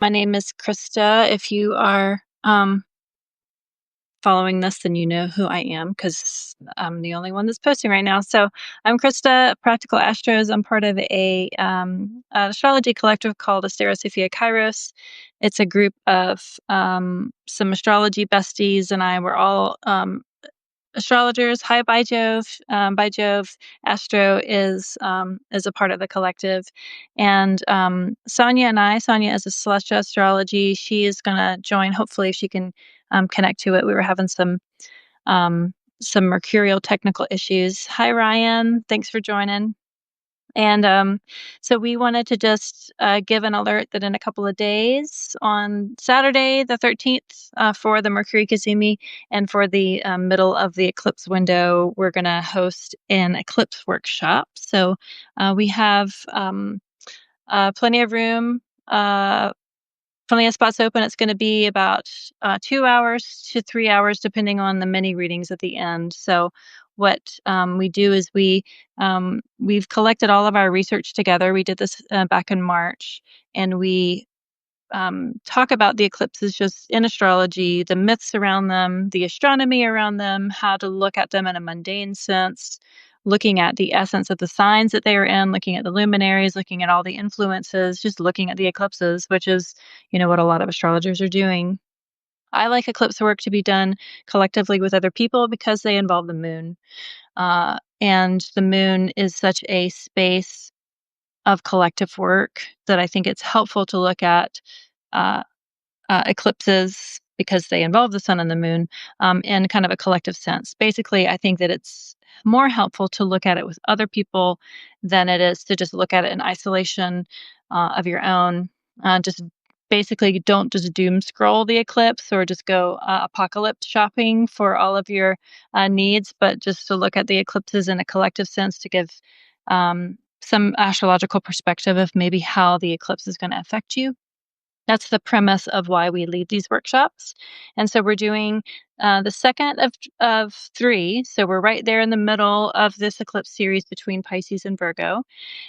My name is Krista. If you are following this, then you know who I am because I'm the only one that's posting right now. So I'm Krista, Practical Astros. I'm part of an astrology collective called Astera Sophia Kairos. It's a group of some astrology besties, and I were all astrologers. Hi, by Jove. By Jove, Astro is a part of the collective, and Sonia is a celestial astrology. She is going to join. Hopefully, if she can connect to it. We were having um, some mercurial technical issues. Hi, Ryan. Thanks for joining. And so we wanted to just give an alert that in a couple of days, on Saturday, the 13th, for the Mercury Kazumi and for the middle of the eclipse window, we're going to host an eclipse workshop. So we have plenty of room. Plenty of spots open. It's going to be about 2 hours to 3 hours, depending on the mini readings at the end. So, what we do is we've collected all of our research together. We did this back in March, and we talk about the eclipses just in astrology, the myths around them, the astronomy around them, how to look at them in a mundane sense, looking at the essence of the signs that they are in, looking at the luminaries, looking at all the influences, just looking at the eclipses, which is, what a lot of astrologers are doing. I like eclipse work to be done collectively with other people because they involve the moon. And the moon is such a space of collective work that I think it's helpful to look at uh, eclipses because they involve the sun and the moon in kind of a collective sense. Basically, I think that it's more helpful to look at it with other people than it is to just look at it in isolation of your own. Just basically don't just doom scroll the eclipse or just go apocalypse shopping for all of your needs, but just to look at the eclipses in a collective sense to give some astrological perspective of maybe how the eclipse is going to affect you. That's the premise of why we lead these workshops. And so we're doing the second of three. So we're right there in the middle of this eclipse series between Pisces and Virgo.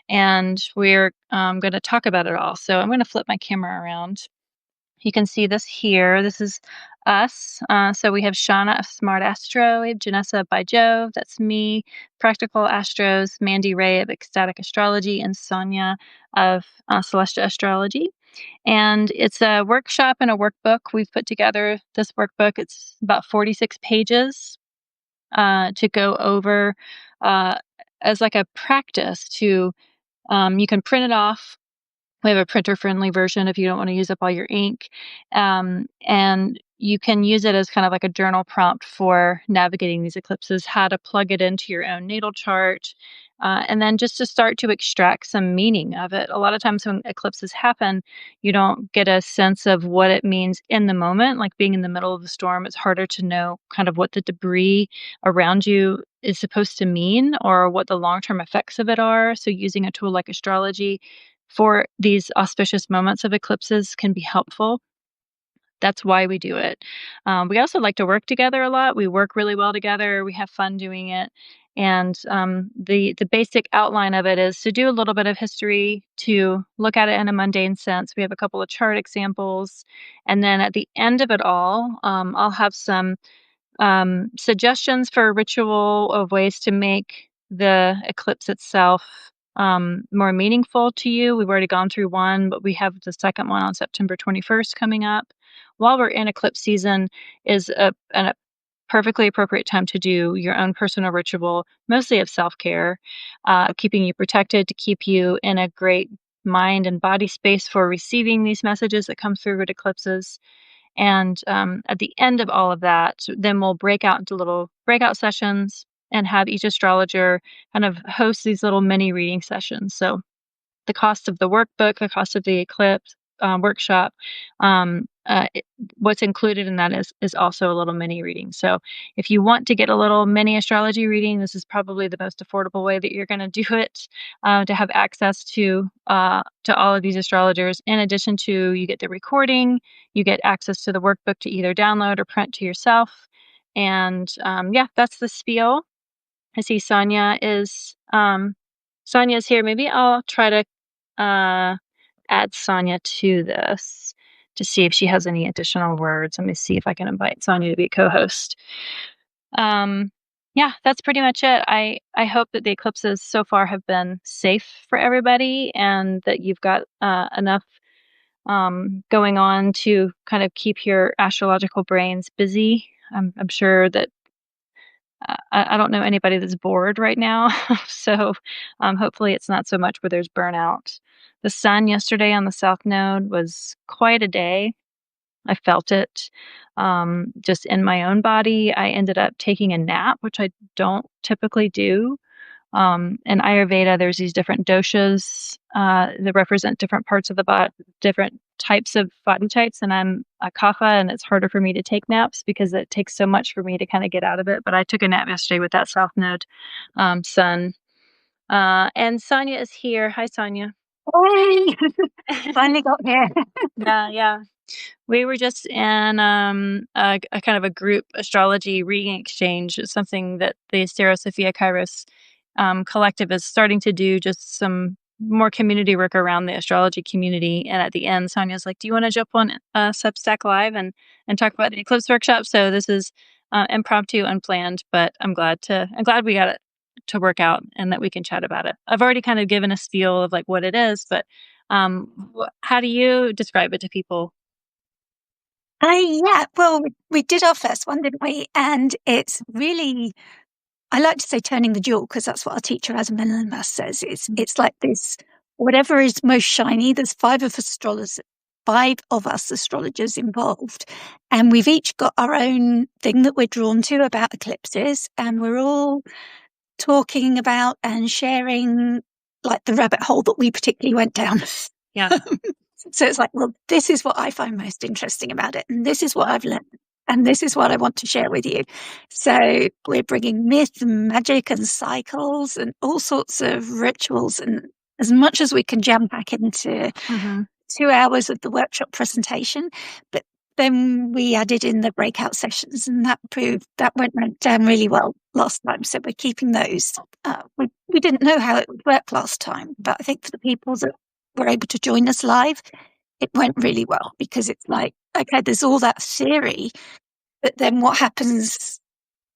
And we're going to talk about it all. So I'm going to flip my camera around. You can see this here. This is us. So we have Shauna of Smart Astro, we have Janessa by Jove, that's me, Practical Astros, Mandy Ray of Ecstatic Astrology, and Sonia of Celestial Astrology. And it's a workshop and a workbook. We've put together this workbook. It's about 46 pages to go over as like a practice to, you can print it off. We have a printer-friendly version if you don't want to use up all your ink. And you can use it as kind of like a journal prompt for navigating these eclipses, how to plug it into your own natal chart, and then just to start to extract some meaning of it. A lot of times when eclipses happen, you don't get a sense of what it means in the moment. Like being in the middle of the storm, it's harder to know kind of what the debris around you is supposed to mean or what the long-term effects of it are. So using a tool like astrology for these auspicious moments of eclipses can be helpful. That's why we do it. We also like to work together a lot. We work really well together. We have fun doing it. And the basic outline of it is to do a little bit of history, to look at it in a mundane sense. We have a couple of chart examples. And then at the end of it all, I'll have some suggestions for a ritual of ways to make the eclipse itself more meaningful to you. We've already gone through one, but we have the second one on September 21st coming up. While we're in eclipse season is a perfectly appropriate time to do your own personal ritual, mostly of self-care, keeping you protected, to keep you in a great mind and body space for receiving these messages that come through with eclipses. And at the end of all of that, then we'll break out into little breakout sessions and have each astrologer kind of host these little mini reading sessions. So the cost of the workbook, the cost of the eclipse workshop, what's included in that is also a little mini reading. So if you want to get a little mini astrology reading, this is probably the most affordable way that you're going to do it, to have access to all of these astrologers. In addition to, you get the recording, you get access to the workbook to either download or print to yourself. And yeah, that's the spiel. I see Sonia's here. Maybe I'll try to add Sonia to this. to see if she has any additional words. Let me see if I can invite Sonia to be a co-host. Yeah, that's pretty much it. I hope that the eclipses so far have been safe for everybody, and that you've got enough going on to kind of keep your astrological brains busy. I'm sure that I don't know anybody that's bored right now, so hopefully it's not so much where there's burnout. The sun yesterday on the south node was quite a day. I felt it just in my own body. I ended up taking a nap, which I don't typically do. In Ayurveda, there's these different doshas that represent different parts of the body, different types of body types. And I'm a kapha, and it's harder for me to take naps because it takes so much for me to kind of get out of it. But I took a nap yesterday with that South Node sun. And Sonia is here. Hi, Sonia. Hey, finally got here. Yeah. We were just in a kind of a group astrology reading exchange. It's something that the Astero Sophia Kairos collective is starting to do, just some more community work around the astrology community. And at the end, Sonia's like, "Do you want to jump on Substack Live and talk about the eclipse workshop?" So this is impromptu, unplanned, but I'm glad we got it to work out and that we can chat about it. I've already kind of given a feel of like what it is, but how do you describe it to people? Yeah, well, we did our first one, didn't we? And it's really, I like to say turning the jewel, because that's what our teacher, Adam Menelmas, says. It's like this, whatever is most shiny, there's five of us astrologers involved. And we've each got our own thing that we're drawn to about eclipses. And we're all talking about and sharing like the rabbit hole that we particularly went down. Yeah. So it's like, well, this is what I find most interesting about it. And this is what I've learned. And this is what I want to share with you. So we're bringing myth and magic and cycles and all sorts of rituals, and as much as we can jam back into 2 hours of the workshop presentation. But then we added in the breakout sessions, and that went down really well last time. So we're keeping those. We didn't know how it would work last time, but I think for the people that were able to join us live, it went really well, because it's like, okay, there's all that theory, but then what happens?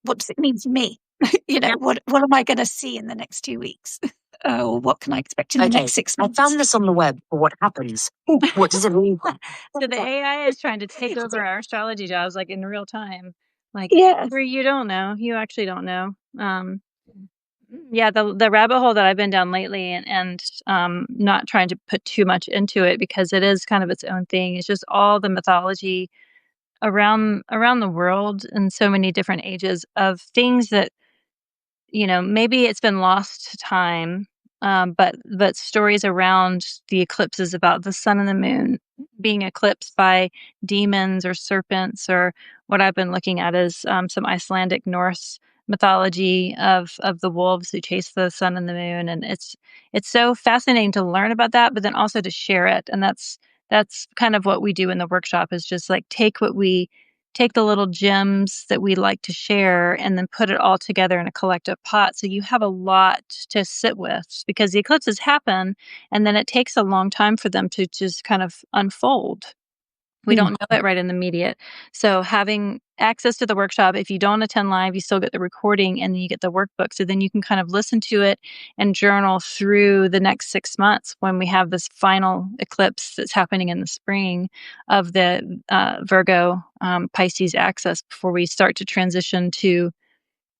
What does it mean to me? What am I going to see in the next 2 weeks? Or what can I expect in the next 6 months? I found this on the web, but what happens? What does it mean? So the AI is trying to take over our astrology jobs, like in real time. Like, yeah, where you don't know, you actually don't know. Yeah, the rabbit hole that I've been down lately, and not trying to put too much into it because it is kind of its own thing. It's just all the mythology around the world in so many different ages of things that maybe it's been lost to time, but stories around the eclipses about the sun and the moon being eclipsed by demons or serpents, or what I've been looking at is some Icelandic Norse mythology of the wolves who chase the sun and the moon, and it's so fascinating to learn about that, but then also to share it, and that's kind of what we do in the workshop, is just like take the little gems that we like to share and then put it all together in a collective pot. So you have a lot to sit with, because the eclipses happen and then it takes a long time for them to just kind of unfold. We don't know it right in the immediate. So having access to the workshop, if you don't attend live, you still get the recording and then you get the workbook. So then you can kind of listen to it and journal through the next 6 months when we have this final eclipse that's happening in the spring of the Virgo Pisces axis, before we start to transition to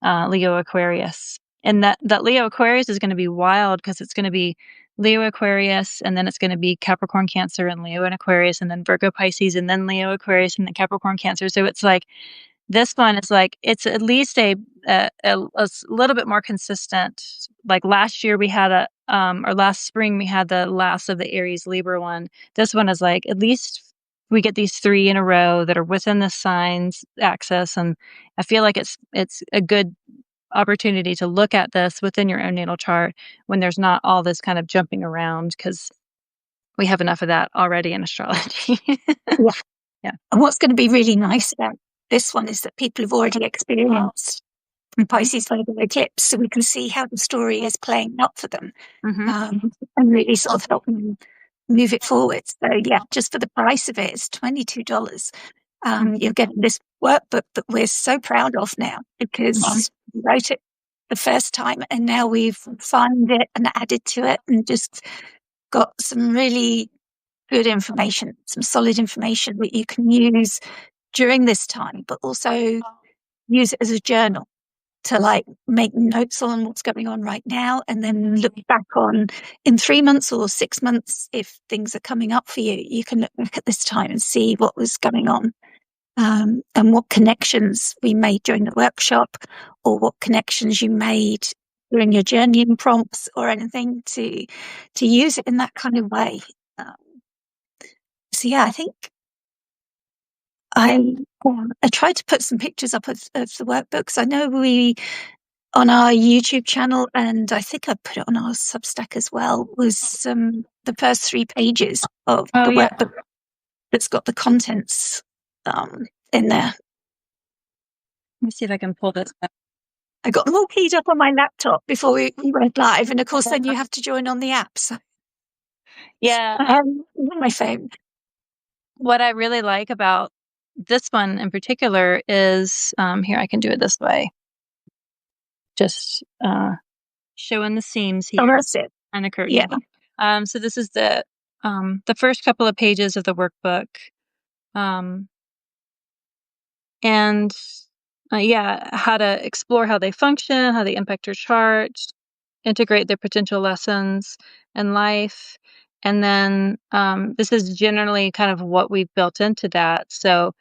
Leo Aquarius. And that Leo Aquarius is going to be wild, because it's going to be Leo Aquarius, and then it's going to be Capricorn Cancer and Leo and Aquarius, and then Virgo Pisces, and then Leo Aquarius, and then Capricorn Cancer. So it's like, this one is like, it's at least a little bit more consistent. Like last year we had or last spring we had the last of the Aries Libra one. This one is like, at least we get these 3 in a row that are within the signs axis, and I feel like it's a good opportunity to look at this within your own natal chart when there's not all this kind of jumping around, because we have enough of that already in astrology. Yeah. And what's going to be really nice about this one is that people have already experienced Pisces solar eclipse, so we can see how the story is playing out for them, and really sort of help them move it forward. So yeah, just for the price of it, it's $22. You're getting this workbook that we're so proud of now because we wrote it the first time and now we've refined it and added to it and just got some really good information, some solid information that you can use during this time, but also use it as a journal to like make notes on what's going on right now and then look back on in 3 months or 6 months if things are coming up for you. You can look back at this time and see what was going on. And what connections we made during the workshop, or what connections you made during your journeying prompts, or anything to use it in that kind of way. So yeah, I think I tried to put some pictures up of the workbooks. I know we on our YouTube channel, and I think I put it on our Substack as well. Was the first 3 pages of the workbook that's got the contents in there. Let me see if I can pull this up. I got them all keyed up on my laptop before we went live, and of course, then you have to join on the app. So, Yeah. on my phone. What I really like about this one in particular is here, I can do it this way. Just showing the seams here. Oh, that's it. And the curtain. Yeah. So this is the first couple of pages of the workbook. And how to explore how they function, how they impact your chart, integrate their potential lessons in life. And then this is generally kind of what we've built into that. So,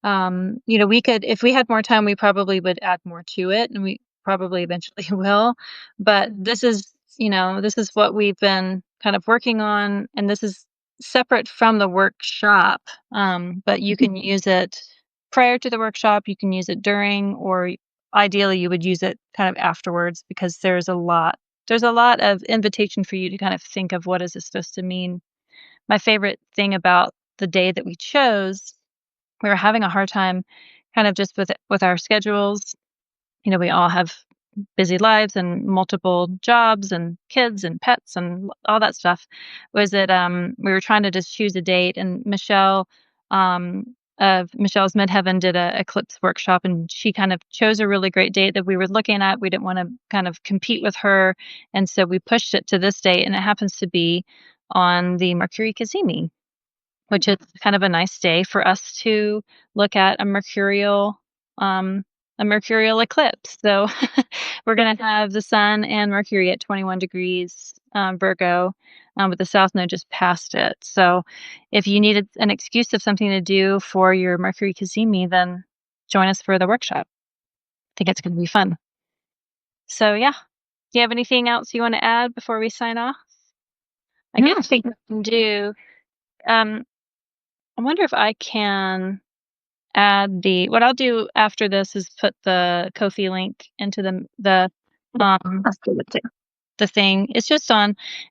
we could, if we had more time, we probably would add more to it, and we probably eventually will. But this is what we've been kind of working on, and this is separate from the workshop. But you can use it prior to the workshop, you can use it during, or ideally you would use it kind of afterwards, because there's a lot of invitation for you to kind of think of what is this supposed to mean. My favorite thing about the day that we chose, we were having a hard time kind of just with our schedules. We all have busy lives and multiple jobs and kids and pets and all that stuff. Was that we were trying to just choose a date, and Michelle of Michelle's Midheaven did a eclipse workshop, and she kind of chose a really great date that we were looking at. We didn't want to kind of compete with her, and so we pushed it to this date, and it happens to be on the Mercury Cazimi, which is kind of a nice day for us to look at a mercurial eclipse. So we're going to have the sun and Mercury at 21 degrees Virgo, with the south node just past it. So if you needed an excuse of something to do for your Mercury Cazimi, then join us for the workshop. I think it's going to be fun. So yeah, do you have anything else you want to add before we sign off? I guess we can do. I wonder if I can add what I'll do after this is put the Ko-fi link into the thing. It's just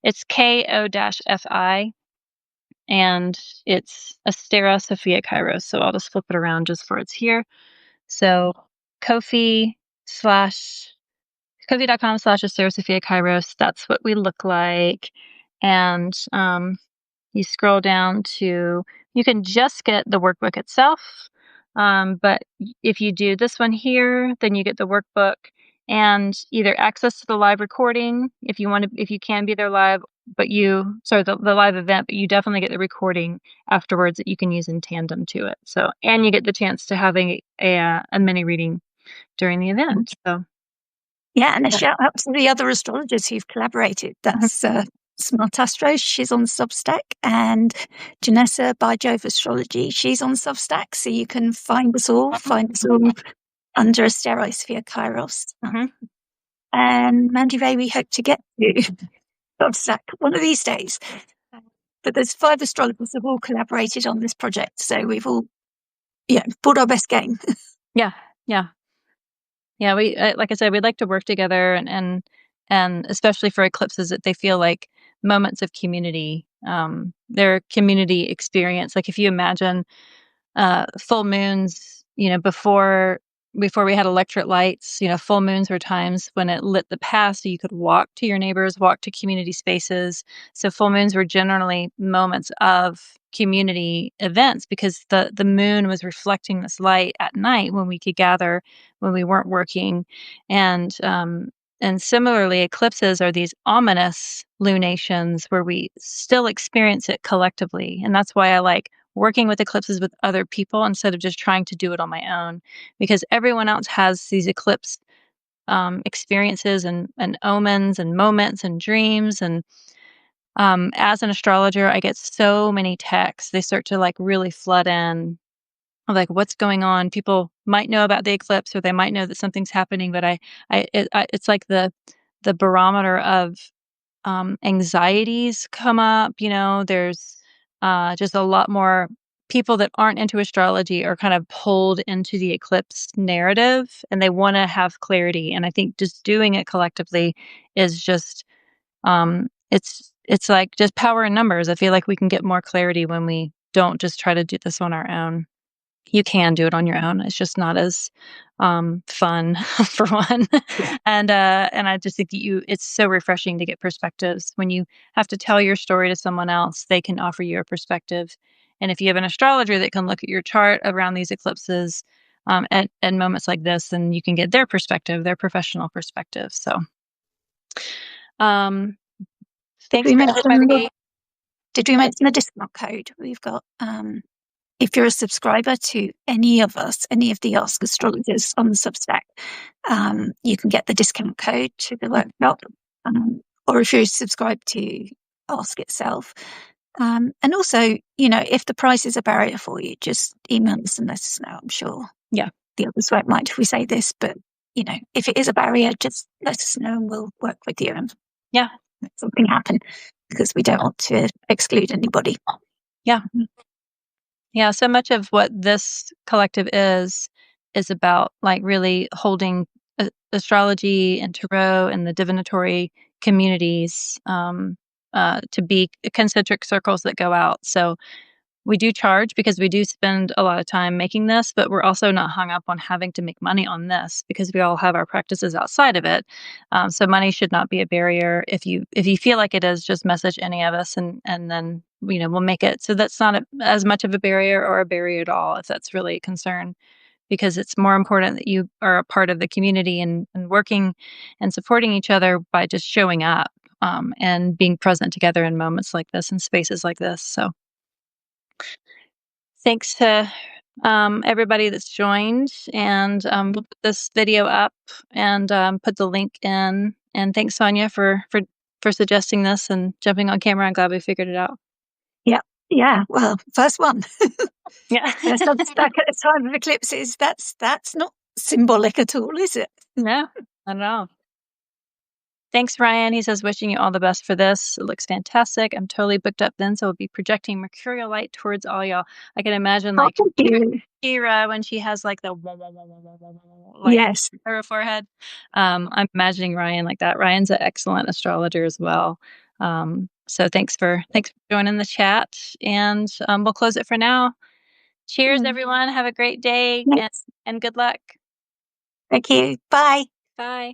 it's KO-FI, and it's Astera Sophia Kairos. So I'll just flip it around just for it's here. So Ko-fi.com/Astera Sophia Kairos. That's what we look like. And you scroll down to, you can just get the workbook itself. But if you do this one here, then you get the workbook and either access to the live recording if you can be there live, but the live event, but you definitely get the recording afterwards that you can use in tandem to it. So, and you get the chance to have a mini reading during the event. So. Yeah, and a shout out to the other astrologers who've collaborated. That's Smart Astros, she's on Substack, and Janessa by Jove Astrology, she's on Substack. So you can find us all under Astera Sophia Kairos. And Mandy Ray, we hope to get to Substack one of these days. But there's 5 astrologers who've all collaborated on this project, so we've all pulled our best game. Yeah. We like I said, we'd like to work together, and especially for eclipses, that they feel like moments of community. Their community experience. Like if you imagine full moons, before before we had electric lights, full moons were times when it lit the path so you could walk to your neighbors, walk to community spaces. So full moons were generally moments of community events because the moon was reflecting this light at night when we could gather when we weren't working. And similarly, eclipses are these ominous lunations where we still experience it collectively. And that's why I like working with eclipses with other people instead of just trying to do it on my own, because everyone else has these eclipse experiences and omens and moments and dreams. And as an astrologer, I get so many texts. They start to like really flood in of like what's going on. People might know about the eclipse or they might know that something's happening, but it's like the barometer of anxieties come up. There's just a lot more people that aren't into astrology are kind of pulled into the eclipse narrative and they want to have clarity. And I think just doing it collectively is just, it's like just power in numbers. I feel like we can get more clarity when we don't just try to do this on our own. You can do it on your own. It's just not as fun for one. And I just think it's so refreshing to get perspectives. When you have to tell your story to someone else, they can offer you a perspective. And if you have an astrologer that can look at your chart around these eclipses at moments like this, then you can get their perspective, their professional perspective. So um, thanks for everybody. Did we mention the discount code? We've got if you're a subscriber to any of us, any of the Ask Astrologers on the Substack, you can get the discount code to the workshop. Or if you're subscribed to Ask itself. And also, if the price is a barrier for you, just email us and let us know. I'm sure the others won't mind if we say this, but, if it is a barrier, just let us know and we'll work with you and make something happen, because we don't want to exclude anybody. Yeah. Yeah, so much of what this collective is about like really holding astrology and tarot and the divinatory communities to be concentric circles that go out. So we do charge because we do spend a lot of time making this, but we're also not hung up on having to make money on this because we all have our practices outside of it. So money should not be a barrier. If you feel like it is, just message any of us, and then we'll make it so that's not as much of a barrier or a barrier at all if that's really a concern. Because it's more important that you are a part of the community and working and supporting each other by just showing up and being present together in moments like this and spaces like this. So thanks to everybody that's joined, and we'll put this video up and put the link in. And thanks, Sonia, for suggesting this and jumping on camera. I'm glad we figured it out. Yeah. Well, first one. Yeah. Substack at a time of eclipses. That's not symbolic at all, is it? No, not at all. Thanks, Ryan. He says, wishing you all the best for this. It looks fantastic. I'm totally booked up then, so I'll be projecting mercurial light towards all y'all. I can imagine like Kira when she has like the like her forehead. I'm imagining Ryan like that. Ryan's an excellent astrologer as well. So thanks for joining the chat, and we'll close it for now. Cheers, everyone. Have a great day and good luck. Thank you. Bye. Bye.